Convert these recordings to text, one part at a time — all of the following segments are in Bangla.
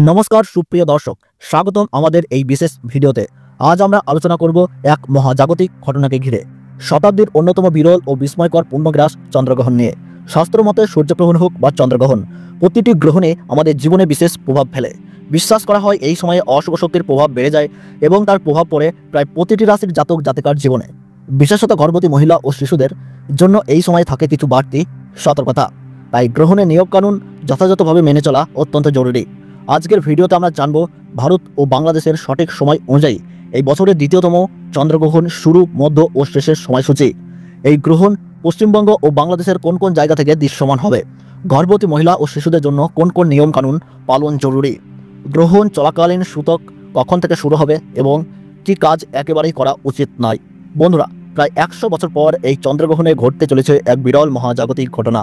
নমস্কার সুপ্রিয় দর্শক, স্বাগতম আমাদের এই বিশেষ ভিডিওতে। আজ আমরা আলোচনা করব এক মহাজাগতিক ঘটনাকে ঘিরে, শতাব্দীর অন্যতম বিরল ও বিস্ময়কর পূর্ণগ্রাস চন্দ্রগ্রহণ নিয়ে। শাস্ত্রমতে সূর্যগ্রহণ হোক বা চন্দ্রগ্রহণ, প্রতিটি গ্রহণে আমাদের জীবনে বিশেষ প্রভাব ফেলে। বিশ্বাস করা হয় এই সময়ে অশুভ শক্তির প্রভাব বেড়ে যায় এবং তার প্রভাব পড়ে প্রায় প্রতিটি রাশির জাতক জাতিকার জীবনে। বিশেষত গর্ভবতী মহিলা ও শিশুদের জন্য এই সময় থাকে কিছু বাড়তি সতর্কতা। তাই গ্রহণের নিয়মকানুন যথাযথভাবে মেনে চলা অত্যন্ত জরুরি। আজকের ভিডিওতে আমরা জানব ভারত ও বাংলাদেশের সঠিক সময় অনুযায়ী এই বছরের দ্বিতীয়তম চন্দ্রগ্রহণ শুরু, মধ্য ও শেষের সময়সূচি। এই গ্রহণ পশ্চিমবঙ্গ ও বাংলাদেশের কোন কোন জায়গা থেকে দৃশ্যমান হবে, গর্ভবতী মহিলা ও শিশুদের জন্য কোন কোন নিয়মকানুন পালন জরুরি, গ্রহণ চলাকালীন সূতক কখন থেকে শুরু হবে এবং কী কাজ একেবারেই করা উচিত নয়। বন্ধুরা, প্রায় 100 বছর পর এই চন্দ্রগ্রহণে ঘটতে চলেছে এক বিরল মহাজাগতিক ঘটনা।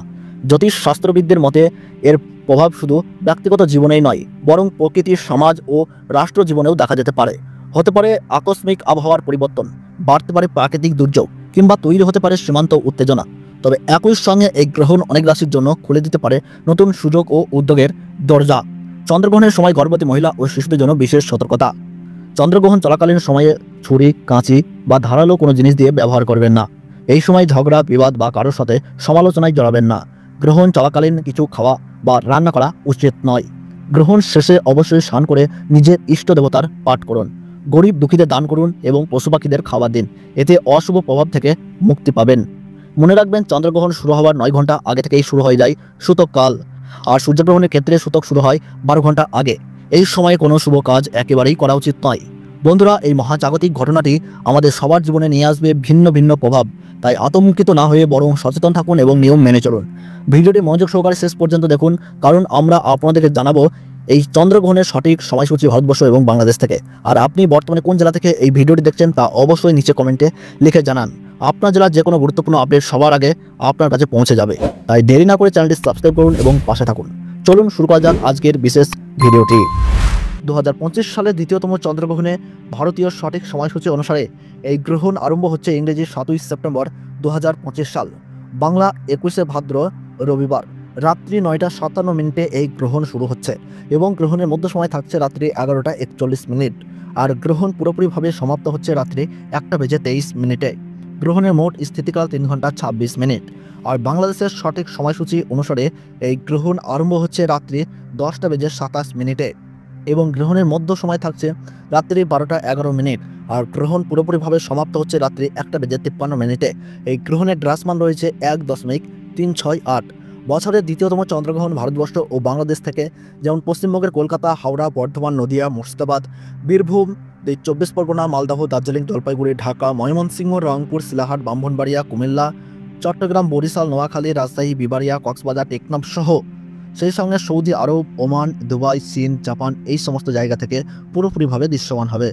জ্যোতিষ শাস্ত্রবিদদের মতে এর প্রভাব শুধু ব্যক্তিগত জীবনেই নয়, বরং প্রকৃতি, সমাজ ও রাষ্ট্র জীবনেও দেখা যেতে পারে। হতে পারে আকস্মিক আবহাওয়ার পরিবর্তন, বাড়তে পারে প্রাকৃতিক দুর্যোগ, কিংবা তৈরি হতে পারে সীমান্ত উত্তেজনা। তবে একই সঙ্গে এই গ্রহণ অনেক রাশির জন্য খুলে দিতে পারে নতুন সুযোগ ও উদ্যোগের দরজা। চন্দ্রগ্রহণের সময় গর্ভবতী মহিলা ও শিশুদের জন্য বিশেষ সতর্কতা। চন্দ্রগ্রহণ চলাকালীন সময়ে ছুরি, কাঁচি বা ধারালো কোনো জিনিস দিয়ে ব্যবহার করবেন না। এই সময় ঝগড়া, বিবাদ বা কারোর সাথে সমালোচনায় জড়াবেন না। গ্রহণ চলাকালীন কিছু খাওয়া বা রান্না করা উচিত নয়। গ্রহণ শেষে অবশ্যই স্নান করে নিজের ইষ্ট দেবতার পাঠ করুন, গরিব দুঃখীদের দান করুন এবং পশু পাখিদের খাবার দিন। এতে অশুভ প্রভাব থেকে মুক্তি পাবেন। মনে রাখবেন, চন্দ্রগ্রহণ শুরু হওয়ার 9 ঘন্টা আগে থেকেই শুরু হয়ে যায় সূতক কাল, আর সূর্যগ্রহণের ক্ষেত্রে সূতক শুরু হয় 12 ঘন্টা আগে। এই সময়ে কোনো শুভ কাজ একেবারেই করা উচিত নয়। বন্ধুরা, এই মহাজাগতিক ঘটনাটি আমাদের সবার জীবনে নিয়ে আসবে ভিন্ন ভিন্ন প্রভাব। তাই আতঙ্কিত না হয়ে বরং সচেতন থাকুন এবং নিয়ম মেনে চলুন। ভিডিওটি মনোযোগ সহকারে শেষ পর্যন্ত দেখুন, কারণ আমরা আপনাদেরকে জানাবো এই চন্দ্রগ্রহণের সঠিক সময়সূচি ভারতবর্ষ এবং বাংলাদেশ থেকে। আর আপনি বর্তমানে কোন জেলা থেকে এই ভিডিওটি দেখছেন তা অবশ্যই নিচে কমেন্টে লিখে জানান। আপনার জেলার যে কোনো গুরুত্বপূর্ণ আপডেট সবার আগে আপনার কাছে পৌঁছে যাবে। তাই দেরি না করে চ্যানেলটি সাবস্ক্রাইব করুন এবং পাশে থাকুন। চলুন শুরু করা যাক আজকের বিশেষ ভিডিওটি। 2025 সালের দ্বিতীয়তম চন্দ্রগ্রহণে ভারতীয় সঠিক সময়সূচি অনুসারে এই গ্রহণ আরম্ভ হচ্ছে ইংরেজি 7 সেপ্টেম্বর 2025 সাল, বাংলা 21 ভাদ্র রবিবার রাত্রি 9টা 57 মিনিটে এই গ্রহণ শুরু হচ্ছে এবং গ্রহণের মধ্য সময় থাকছে রাত্রি 11টা 41 মিনিট। আর গ্রহণ পুরোপুরিভাবে সমাপ্ত হচ্ছে রাত্রি 1টা বেজে 23 মিনিটে। গ্রহণের মোট স্থিতিকাল 3 ঘন্টা 26 মিনিট। আর বাংলাদেশের সঠিক সময়সূচি অনুসারে এই গ্রহণ আরম্ভ হচ্ছে রাত্রি 10টা বেজে 27 মিনিটে এবং গ্রহণের মধ্য সময় থাকছে রাত্রি 12টা 11 মিনিট। আর গ্রহণ পুরোপুরিভাবে সমাপ্ত হচ্ছে রাত্রি 1টা বেজে 53 মিনিটে। এই গ্রহণের দ্রাসমান রয়েছে 1.368। বছরের দ্বিতীয়তম চন্দ্রগ্রহণ ভারতবর্ষ ও বাংলাদেশ থেকে, যেমন পশ্চিমবঙ্গের কলকাতা, হাওড়া, বর্ধমান, নদিয়া, মুর্শিদাবাদ, বীরভূম, 24 পরগনা, মালদহ, দার্জিলিং, জলপাইগুড়ি, ঢাকা, ময়মনসিংহ, রংপুর, শিলাহাট, ব্রাহ্মণবাড়িয়া, কুমিল্লা, চট্টগ্রাম, বরিশাল, নোয়াখালী, রাজশাহী, বিবাড়িয়া, কক্সবাজার, টেকনাফ সহ সেই সঙ্গে সৌদি আরব, ওমান, দুবাই, চীন, জাপান এই সমস্ত জায়গা থেকে পুরোপুরিভাবে দৃশ্যমান হবে।